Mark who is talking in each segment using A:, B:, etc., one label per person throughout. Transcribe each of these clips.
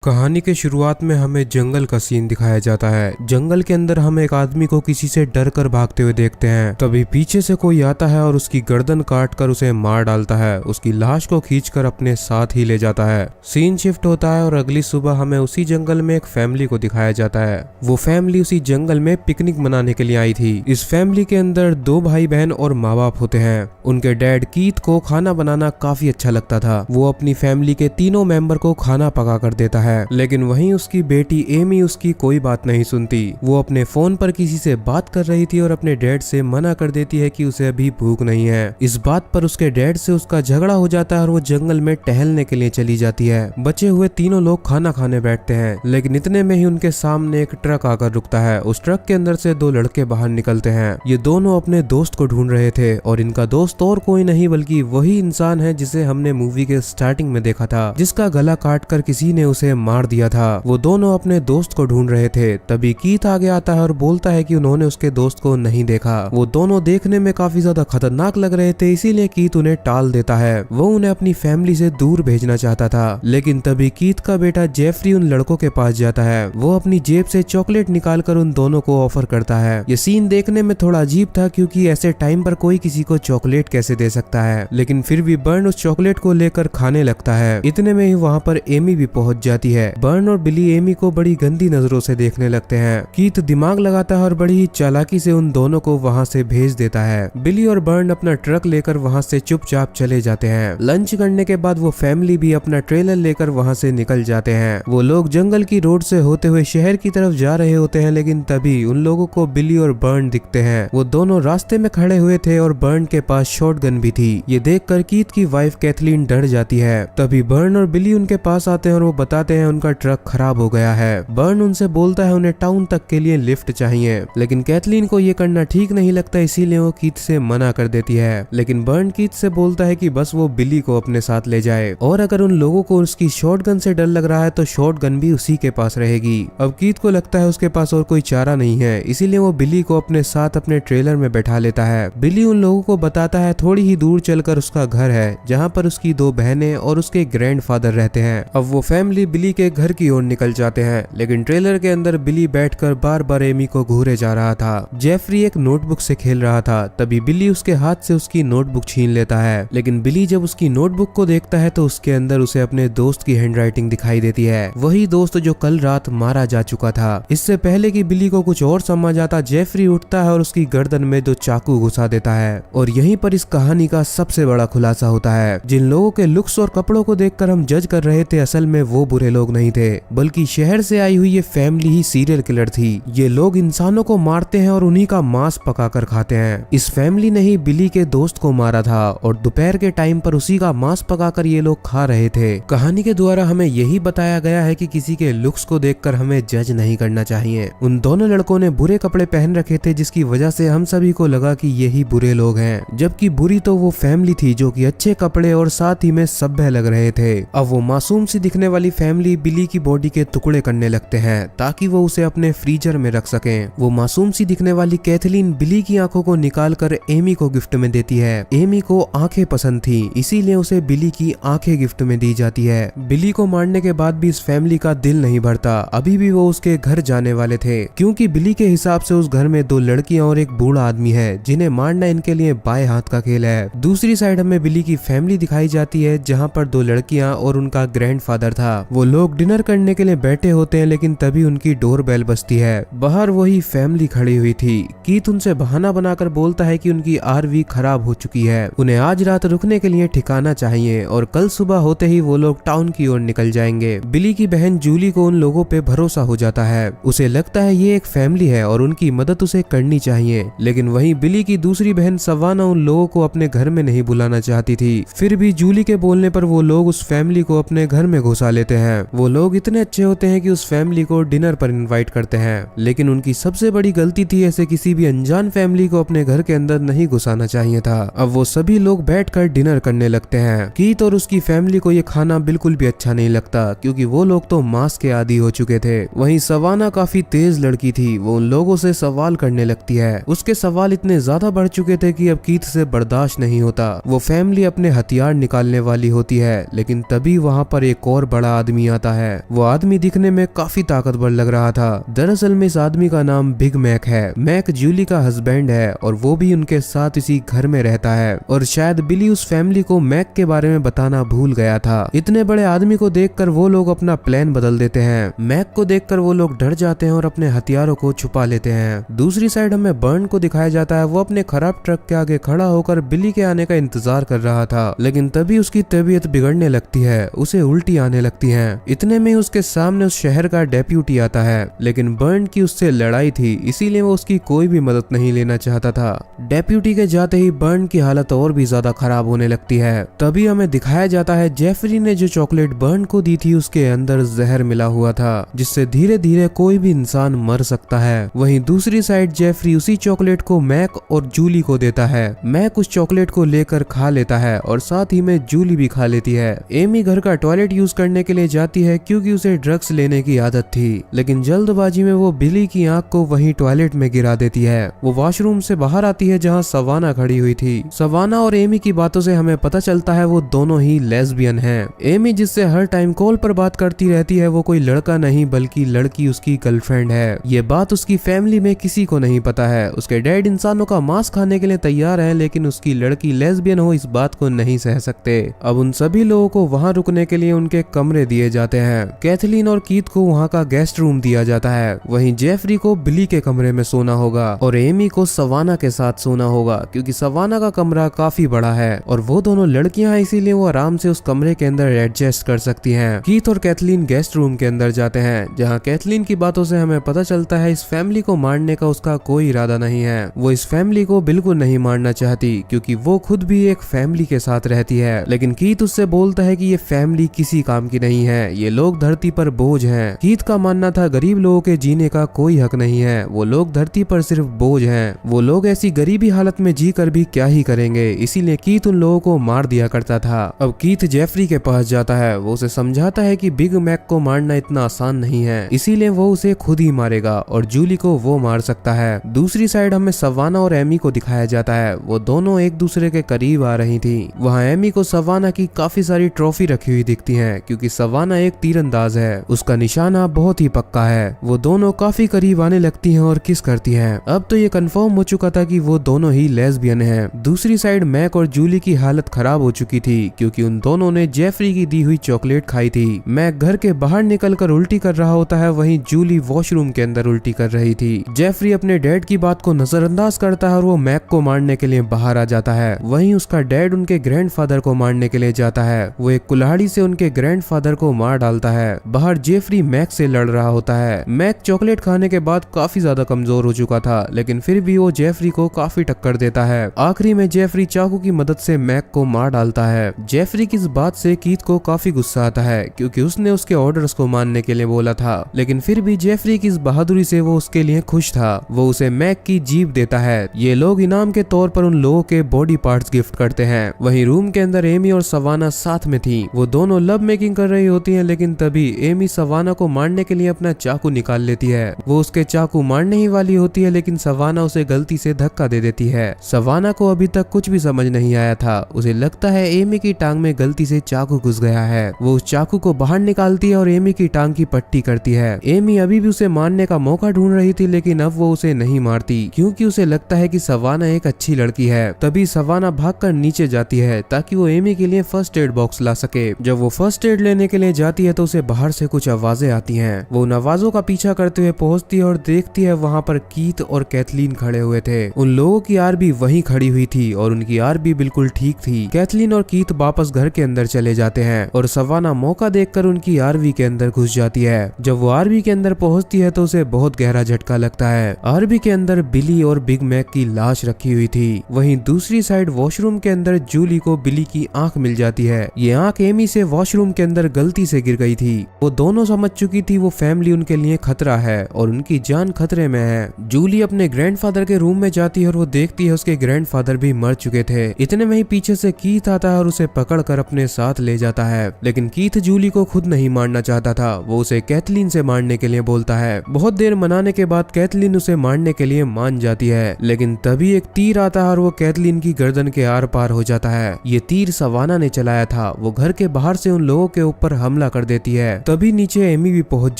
A: कहानी के शुरुआत में हमें जंगल का सीन दिखाया जाता है। जंगल के अंदर हम एक आदमी को किसी से डर कर भागते हुए देखते हैं। तभी पीछे से कोई आता है और उसकी गर्दन काट कर उसे मार डालता है। उसकी लाश को खींचकर अपने साथ ही ले जाता है। सीन शिफ्ट होता है और अगली सुबह हमें उसी जंगल में एक फैमिली को दिखाया जाता है। वो फैमिली उसी जंगल में पिकनिक मनाने के लिए आई थी। इस फैमिली के अंदर 2 भाई बहन और माँ बाप होते हैं। उनके डैड कीथ को खाना बनाना काफी अच्छा लगता था। वो अपनी फैमिली के तीनों मेंबर को खाना पका कर देता है। लेकिन वहीं उसकी बेटी एमी उसकी कोई बात नहीं सुनती। वो अपने फोन पर किसी से बात कर रही थी और अपने डैड से मना कर देती है कि उसे अभी भूख नहीं है। इस बात पर उसके डैड से उसका झगड़ा हो जाता है और वो जंगल में टहलने के लिए चली जाती है। बचे हुए तीनों लोग खाना खाने बैठते हैं, लेकिन इतने में ही उनके सामने एक ट्रक आकर रुकता है। उस ट्रक के अंदर से 2 लड़के बाहर निकलते हैं। ये दोनों अपने दोस्त को ढूंढ रहे थे और इनका दोस्त और कोई नहीं बल्कि वही इंसान है जिसे हमने मूवी के स्टार्टिंग में देखा था, जिसका गला काट कर किसी ने उसे मार दिया था। वो दोनों अपने दोस्त को ढूंढ रहे थे। तभी कीथ आगे आता है और बोलता है कि उन्होंने उसके दोस्त को नहीं देखा। वो दोनों देखने में काफी ज्यादा खतरनाक लग रहे थे, इसीलिए कीथ उन्हें टाल देता है। वो उन्हें अपनी फैमिली से दूर भेजना चाहता था। लेकिन तभी कीथ का बेटा जेफरी उन लड़कों के पास जाता है। वो अपनी जेब से चॉकलेट निकाल कर उन दोनों को ऑफर करता है। ये सीन देखने में थोड़ा अजीब था, क्योंकि ऐसे टाइम पर कोई किसी को चॉकलेट कैसे दे सकता है। लेकिन फिर भी बर्न उस चॉकलेट को लेकर खाने लगता है। इतने में ही वहाँ पर एमी भी पहुंच जाती है। बर्न और बिली एमी को बड़ी गंदी नजरों से देखने लगते हैं। कीथ दिमाग लगाता है और बड़ी ही चालाकी से उन दोनों को वहां से भेज देता है। बिली और बर्न अपना ट्रक लेकर वहां से चुपचाप चले जाते हैं। लंच करने के बाद वो फैमिली भी अपना ट्रेलर लेकर वहां से निकल जाते हैं। वो लोग जंगल की रोड से होते हुए शहर की तरफ जा रहे होते हैं, लेकिन तभी उन लोगों को बिली और बर्न दिखते हैं। वो दोनों रास्ते में खड़े हुए थे और बर्न के पास शॉटगन भी थी। ये देखकर कीथ की वाइफ कैथलीन डर जाती है। तभी बर्न और बिली उनके पास आते हैं और वो बताते हैं उनका ट्रक खराब हो गया है। बर्न उनसे बोलता है उन्हें टाउन तक के लिए लिफ्ट चाहिए, लेकिन कैथलीन को ये करना ठीक नहीं लगता, इसीलिए वो कीथ से मना कर देती है। लेकिन बर्न कीथ से बोलता है कि बस वो बिली को अपने साथ ले जाए, और अगर उन लोगों को उसकी शॉटगन से डर लग रहा है तो शॉटगन भी उसी के पास रहेगी। अब कीथ को लगता है उसके पास और कोई चारा नहीं है, इसीलिए वो बिली को अपने साथ अपने ट्रेलर में बैठा लेता है। बिली उन लोगों को बताता है थोड़ी ही दूर चलकर उसका घर है, जहाँ पर उसकी 2 बहनें और उसके ग्रैंडफादर रहते हैं। अब वो फैमिली बिली के घर की ओर निकल जाते हैं, लेकिन ट्रेलर के अंदर बिली बैठकर बार बार एमी को घूरे जा रहा था। जेफरी एक नोटबुक से खेल रहा था। तभी बिली उसके हाथ से उसकी नोटबुक छीन लेता है। लेकिन बिली जब उसकी नोटबुक को देखता है तो उसके अंदर उसे अपने दोस्त की हैंडराइटिंग दिखाई देती है, वही दोस्त जो कल रात मारा जा चुका था। इससे पहले कि बिली को कुछ और समझ आता, जेफरी उठता है और उसकी गर्दन में 2 चाकू घुसा देता है। और यहीं पर इस कहानी का सबसे बड़ा खुलासा होता है। जिन लोगों के लुक्स और कपड़ों को देखकर हम जज कर रहे थे, असल में वो बुरे लोग नहीं थे, बल्कि शहर से आई हुई ये फैमिली ही सीरियल किलर थी। ये लोग इंसानों को मारते हैं और उन्हीं का मांस पकाकर खाते हैं। इस फैमिली ने ही बिली के दोस्त को मारा था और दोपहर के टाइम पर उसी का मांस पकाकर ये लोग खा रहे थे। कहानी के द्वारा हमें यही बताया गया है कि किसी के लुक्स को देखकर हमें जज नहीं करना चाहिए। उन दोनों लड़कों ने बुरे कपड़े पहन रखे थे, जिसकी वजह से हम सभी को लगा कि यही बुरे लोग हैं, जबकि बुरी तो वो फैमिली थी जो कि अच्छे कपड़े और साथ ही में सभ्य लग रहे थे। अब वो मासूम सी दिखने वाली फैमिली बिली की बॉडी के टुकड़े करने लगते हैं ताकि वो उसे अपने फ्रीजर में रख सकें। वो मासूम सी दिखने वाली कैथलीन बिली की आंखों को निकालकर एमी को गिफ्ट में देती है। एमी को आंखें पसंद थी, इसीलिए उसे बिली की आंखें गिफ्ट में दी जाती है। बिली को मारने के बाद भी इस फैमिली का दिल नहीं भरता। अभी भी वो उसके घर जाने वाले थे, क्योंकि बिली के हिसाब से उस घर में 2 लड़कियां और एक बूढ़ा आदमी है, जिन्हें मारना इनके लिए बाएं हाथ का खेल है। दूसरी साइड हमें बिली की फैमिली दिखाई जाती है, जहाँ पर 2 लड़कियां और उनका ग्रैंडफादर था। वो लोग डिनर करने के लिए बैठे होते हैं, लेकिन तभी उनकी डोरबेल बजती है। बाहर वही फैमिली खड़ी हुई थी। कीथ उनसे बहाना बनाकर बोलता है कि उनकी आरवी खराब हो चुकी है, उन्हें आज रात रुकने के लिए ठिकाना चाहिए और कल सुबह होते ही वो लोग टाउन की ओर निकल जाएंगे। बिली की बहन जूली को उन लोगों पे भरोसा हो जाता है। उसे लगता है ये एक फैमिली है और उनकी मदद उसे करनी चाहिए, लेकिन वहीं बिली की दूसरी बहन सवाना उन लोगों को अपने घर में नहीं बुलाना चाहती थी। फिर भी जूली के बोलने पर वो लोग उस फैमिली को अपने घर में घुसा लेते हैं। वो लोग इतने अच्छे होते हैं कि उस फैमिली को डिनर पर इनवाइट करते हैं, लेकिन उनकी सबसे बड़ी गलती थी ऐसे किसी भी अनजान फैमिली को अपने घर के अंदर नहीं घुसाना चाहिए था। अब वो सभी लोग बैठकर डिनर करने लगते हैं। कीथ और उसकी फैमिली को ये खाना बिल्कुल भी अच्छा नहीं लगता, क्योंकि वो लोग तो मांस के आदी हो चुके थे। वहीं सवाना काफी तेज लड़की थी, वो उन लोगों से सवाल करने लगती है। उसके सवाल इतने ज्यादा बढ़ चुके थे कि अब कीथ से बर्दाश्त नहीं होता। वो फैमिली अपने हथियार निकालने वाली होती है, लेकिन तभी वहाँ पर एक और बड़ा आदमी आता है। वो आदमी दिखने में काफी ताकतवर लग रहा था। दरअसल में इस आदमी का नाम बिग मैक है। मैक जूली का हस्बैंड है और वो भी उनके साथ इसी घर में रहता है और शायद बिली उस फैमिली को मैक के बारे में बताना भूल गया था। इतने बड़े आदमी को देखकर वो लोग अपना प्लान बदल देते हैं। मैक को देखकर वो लोग डर जाते हैं और अपने हथियारों को छुपा लेते हैं। दूसरी साइड हमें बर्न को दिखाया जाता है। वो अपने खराब ट्रक के आगे खड़ा होकर बिली के आने का इंतजार कर रहा था, लेकिन तभी उसकी तबीयत बिगड़ने लगती है, उसे उल्टी आने लगती है। इतने में उसके सामने उस शहर का डेप्यूटी आता है, लेकिन बर्न की उससे लड़ाई थी, इसीलिए वो उसकी कोई भी मदद नहीं लेना चाहता था। डेप्यूटी के जाते ही बर्न की हालत और भी ज्यादा खराब होने लगती है। तभी हमें दिखाया जाता है जेफरी ने जो चॉकलेट बर्न को दी थी उसके अंदर जहर मिला हुआ था, जिससे धीरे धीरे कोई भी इंसान मर सकता है। वहीं दूसरी साइड जेफरी उसी चॉकलेट को मैक और जूली को देता है। मैक उस चॉकलेट को लेकर खा लेता है और साथ ही में जूली भी खा लेती है। एमी घर का टॉयलेट यूज करने के लिए जाती है क्योंकि उसे ड्रग्स लेने की आदत थी, लेकिन जल्दबाजी में वो बिली की आंख को वहीं टॉयलेट में गिरा देती है। वो वॉशरूम से बाहर आती है जहाँ सवाना खड़ी हुई थी। सवाना और एमी की बातों से हमें पता चलता है वो दोनों ही लेस्बियन हैं। एमी जिससे हर टाइम कॉल पर बात करती रहती है वो कोई लड़का नहीं बल्कि लड़की उसकी गर्लफ्रेंड है। ये बात उसकी फैमिली में किसी को नहीं पता है। उसके डैड इंसानों का मांस खाने के लिए तैयार है, लेकिन उसकी लड़की लेस्बियन हो इस बात को नहीं सह सकते। अब उन सभी लोगों को वहां रुकने के लिए उनके कमरे दिए जाते हैं। कैथलीन और कीथ को वहां का गेस्ट रूम दिया जाता है। वहीं जेफरी को बिली के कमरे में सोना होगा और एमी को सवाना के साथ सोना होगा, क्योंकि सवाना का कमरा काफी बड़ा है और वो दोनों लड़कियां हैं, इसीलिए वो आराम से उस कमरे के अंदर एडजस्ट कर सकती हैं। कीथ और कैथलीन गेस्ट रूम के अंदर जाते हैं, जहां कैथलीन की बातों से हमें पता चलता है इस फैमिली को मारने का उसका कोई इरादा नहीं है। वो इस फैमिली को बिल्कुल नहीं मारना चाहती, क्योंकि वो खुद भी एक फैमिली के साथ रहती है। लेकिन कीथ उससे बोलता है कि ये फैमिली किसी काम की नहीं है, ये लोग धरती पर बोझ हैं। कीथ का मानना था गरीब लोगों के जीने का कोई हक नहीं है, वो लोग धरती पर सिर्फ बोझ हैं। वो लोग ऐसी गरीबी हालत में जी कर भी क्या ही करेंगे, इसीलिए कीथ उन लोगों को मार दिया करता था। अब कीथ जेफरी के पास जाता है। वो उसे समझाता है कि बिग मैक को मारना इतना आसान नहीं है, इसीलिए वो उसे खुद ही मारेगा और जूली को वो मार सकता है। दूसरी साइड हमें सवाना और एमी को दिखाया जाता है। वो दोनों एक दूसरे के करीब आ रही थी। वहाँ एमी को सवाना की काफी सारी ट्रॉफी रखी हुई दिखती है, क्योंकि सवाना एक तीरंदाज है, उसका निशाना बहुत ही पक्का है। वो दोनों काफी करीब आने लगती हैं और किस करती हैं। अब तो ये कंफर्म हो चुका था कि वो दोनों ही लेस्बियन हैं। दूसरी साइड मैक और जूली की हालत खराब हो चुकी थी, क्योंकि उन दोनों ने जेफरी की दी हुई चॉकलेट खाई थी। मैक घर के बाहर निकलकर उल्टी कर रहा होता है, वहीं जूली वॉशरूम के अंदर उल्टी कर रही थी। जेफरी अपने डैड की बात को नजरअंदाज करता है और वो मैक को मारने के लिए बाहर आ जाता है। वहीं उसका डैड उनके ग्रैंडफादर को मारने के लिए जाता है। वो एक कुल्हाड़ी से उनके ग्रैंडफादर को मार डालता है। बाहर जेफरी मैक से लड़ रहा होता है। मैक चॉकलेट खाने के बाद काफी ज्यादा कमजोर हो चुका था, लेकिन फिर भी वो जेफरी को काफी टक्कर देता है। आखिरी में जेफरी चाकू की मदद से मैक को मार डालता है। जेफरी की इस बात से कीथ को काफी गुस्सा आता है, क्योंकि उसने उसके ऑर्डर्स को मानने के लिए बोला था, लेकिन फिर भी जेफरी की इस बहादुरी से वो उसके लिए खुश था। वो उसे मैक की जीप देता है। ये लोग इनाम के तौर पर उन लोगों के बॉडी पार्ट्स गिफ्ट करते हैं। वहीं रूम के अंदर एमी और सवाना साथ में थी। वो दोनों लव मेकिंग कर रही होती हैं, लेकिन तभी एमी सवाना को मारने के लिए अपना चाकू निकाल लेती है। वो उसके चाकू मारने ही वाली होती है, लेकिन सवाना उसे गलती से धक्का दे देती है। सवाना को अभी तक कुछ भी समझ नहीं आया था। उसे लगता है एमी की टांग में गलती से चाकू घुस गया है। वो उस चाकू को बाहर निकालती है और एमी की टांग की पट्टी करती है। एमी अभी भी उसे मारने का मौका ढूंढ रही थी, लेकिन अब वो उसे नहीं मारती, क्योंकि उसे लगता है कि सवाना एक अच्छी लड़की है। तभी सवाना भागकर नीचे जाती है ताकि वो एमी के लिए फर्स्ट एड बॉक्स ला सके। जब वो फर्स्ट एड लेने के लिए जाती है तो उसे बाहर से कुछ आवाजें आती हैं। वो उन आवाजों का पीछा करते हुए पहुंचती है और देखती है वहां पर कीथ और कैथलीन खड़े हुए थे। उन लोगों की आरबी वहीं खड़ी हुई थी और उनकी आरबी बिल्कुल ठीक थी। कैथलीन और कीथ वापस घर के अंदर चले जाते हैं और सवाना मौका देखकर उनकी आरबी के अंदर घुस जाती है। जब वो आरबी के अंदर पहुंचती है तो उसे बहुत गहरा झटका लगता है। आरबी के अंदर बिली और बिग मैक की लाश रखी हुई थी। वहीं दूसरी साइड वॉशरूम के अंदर जूली को बिली की आंख मिल जाती है। ये आंख एमी से वॉशरूम के अंदर गलती से गिर गई थी। वो दोनों समझ चुकी थी वो फैमिली उनके लिए खतरा है और उनकी जान खतरे में है। जूली अपने ग्रैंडफादर के रूम में जाती है और वो देखती है उसके ग्रैंडफादर भी मर चुके थे। इतने में ही पीछे से कीथ आता है और उसे पकड़कर अपने साथ ले जाता है, लेकिन कीथ जूली को खुद नहीं मारना चाहता था। वो उसे कैथलीन से मारने के लिए बोलता है। बहुत देर मनाने के बाद कैथलीन उसे मारने के लिए मान जाती है, लेकिन तभी एक तीर आता है और वो कैथलीन की गर्दन के आर पार हो जाता है। ये तीर सवाना ने चलाया था। वो घर के बाहर से उन लोगों के ऊपर हमला हमला कर देती है। तभी नीचे एमी भी पहुंच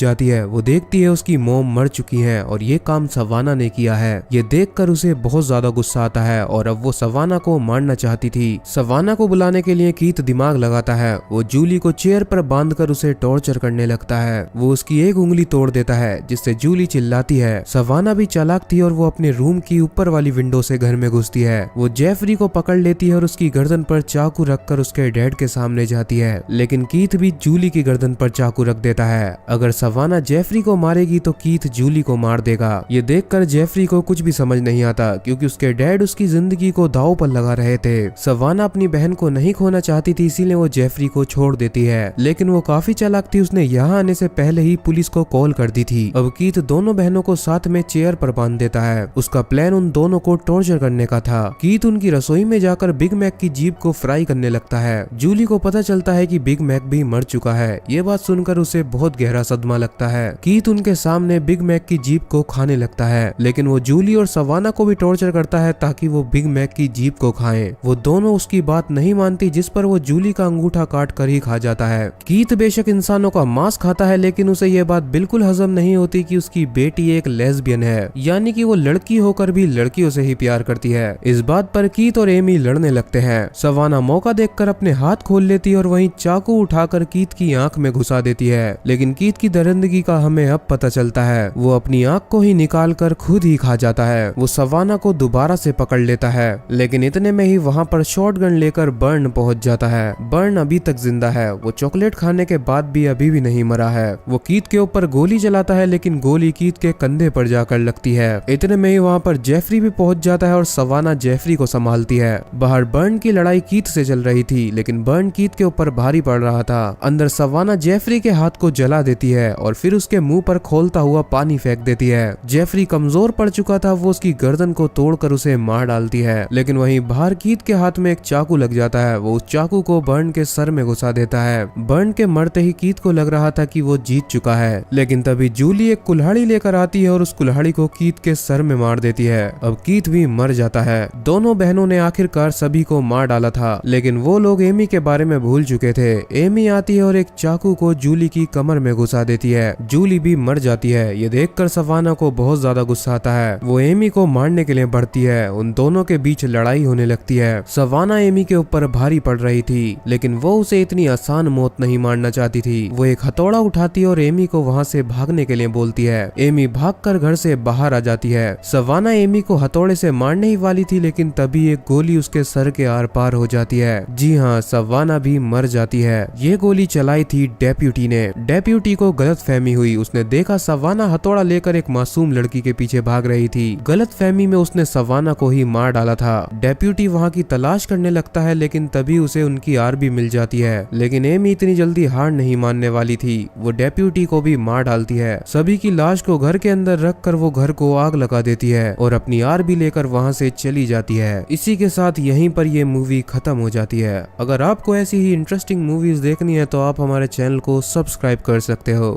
A: जाती है। वो देखती है उसकी मॉम मर चुकी है और ये काम सवाना ने किया है। ये देखकर उसे बहुत ज्यादा गुस्सा आता है और अब वो सवाना को मारना चाहती थी। सवाना को बुलाने के लिए कीथ दिमाग लगाता है। वो जूली को चेयर पर बांधकर उसे टॉर्चर करने लगता है। वो उसकी एक उंगली तोड़ देता है जिससे जूली चिल्लाती है। सवाना भी चालाक थी और वो अपने रूम की ऊपर वाली विंडो से घर में घुसती है। वो जेफरी को पकड़ लेती है और उसकी गर्दन पर चाकू रखकर उसके डैड के सामने जाती है, लेकिन कीथ भी जूली की गर्दन पर चाकू रख देता है। अगर सवाना जेफरी को मारेगी तो कीथ जूली को मार देगा। ये देखकर जेफरी को कुछ भी समझ नहीं आता क्योंकि उसके डैड उसकी जिंदगी को दांव पर लगा रहे थे। सवाना अपनी बहन को नहीं खोना चाहती थी, इसीलिए वो जेफरी को छोड़ देती है, लेकिन वो काफी चालाक थी। उसने यहाँ आने से पहले ही पुलिस को कॉल कर दी थी। अब कीथ दोनों बहनों को साथ में चेयर पर बांध देता है। उसका प्लान उन दोनों को टॉर्चर करने का था। कीथ उनकी रसोई में जाकर बिग मैक की जीभ को फ्राई करने लगता है। जूली को पता चलता है कि बिग मैक भी मर चुका है। ये बात सुनकर उसे बहुत गहरा सदमा लगता है। कीथ उनके सामने बिग मैक की जीभ को खाने लगता है, लेकिन वो जूली और सवाना को भी टॉर्चर करता है ताकि वो बिग मैक की जीभ को खाएं। वो दोनों उसकी बात नहीं मानती, जिस पर वो जूली का अंगूठा काट कर ही खा जाता है। कीथ बेशक इंसानों का मांस खाता है, लेकिन उसे ये बात बिल्कुल हजम नहीं होती कि उसकी बेटी एक लेस्बियन है, यानी कि वो लड़की होकर भी लड़कियों से ही प्यार करती है। इस बात पर कीथ और एमी लड़ने लगते हैं। सवाना मौका देखकर अपने हाथ खोल लेती है और वहीं चाकू उठाकर कीथ की आंख में घुसा देती है, लेकिन कीथ की दरिंदगी का हमें अब पता चलता है। वो अपनी आंख को ही निकाल कर खुद ही खा जाता है। वो सवाना को दोबारा से पकड़ लेता है, लेकिन इतने में ही वहाँ पर शॉटगन लेकर बर्न पहुंच जाता है। बर्न अभी तक जिंदा है। वो चॉकलेट खाने के बाद भी अभी भी नहीं मरा है। वो कीथ के ऊपर गोली चलाता है, लेकिन गोली कीथ के कंधे पर जाकर लगती है। इतने में ही वहाँ पर जेफरी भी पहुंच जाता है और सवाना जेफरी को संभालती है। बाहर बर्न की लड़ाई कीथ से चल रही थी, लेकिन बर्न कीथ के ऊपर भारी पड़ रहा था। अंदर सवाना जेफरी के हाथ को जला देती है और फिर उसके मुंह पर खोलता हुआ पानी फेंक देती है। जेफरी कमजोर पड़ चुका था। वो उसकी गर्दन को तोड़कर उसे मार डालती है, लेकिन वहीं बाहर कीथ के हाथ में एक चाकू लग जाता है। वो उस चाकू को बर्न के सर में घुसा देता है। बर्न के मरते ही कीथ को लग रहा था कि वो जीत चुका है, लेकिन तभी जूली एक कुल्हाड़ी लेकर आती है और उस कुल्हाड़ी को कीथ के सर में मार देती है। अब कीथ भी मर जाता है। दोनों बहनों ने आखिरकार सभी को मार डाला था, लेकिन वो लोग एमी के बारे में भूल चुके थे। एमी आती है और एक चाकू को जूली की कमर में घुसा देती है। जूली भी मर जाती है। ये देखकर सवाना को बहुत ज्यादा गुस्सा आता है। वो एमी को मारने के लिए बढ़ती है। उन दोनों के बीच लड़ाई होने लगती है। सवाना एमी के ऊपर भारी पड़ रही थी, लेकिन वो उसे इतनी आसान मौत नहीं मारना चाहती थी। वो एक हथौड़ा उठाती है और एमी को वहाँ से भागने के लिए बोलती है। एमी भागकर घर से बाहर आ जाती है। सवाना एमी को हथौड़े से मारने ही वाली थी, लेकिन तभी एक गोली उसके सर के आर पार हो जाती है। जी हाँ, सवाना भी मर जाती है। ये गोली चलाई थी डेप्यूटी ने। डेप्यूटी को गलतफहमी हुई। उसने देखा सवाना हथौड़ा लेकर एक मासूम लड़की के पीछे भाग रही थी। गलतफहमी में उसने सवाना को ही मार डाला था। डेप्यूटी वहाँ की तलाश करने लगता है, लेकिन तभी उसे उनकी आर भी मिल जाती है। लेकिन एमी इतनी जल्दी हार नहीं मानने वाली थी। वो डेप्यूटी को भी मार डालती है। सभी की लाश को घर के अंदर रखकर वो घर को आग लगा देती है और अपनी आर भी लेकर वहाँ से चली जाती है। इसी के साथ यहीं पर ये मूवी खत्म हो जाती है। अगर आपको ऐसी ही इंटरेस्टिंग मूवीज देखनी है तो आप हमारे चैनल को सब्सक्राइब कर सकते हो।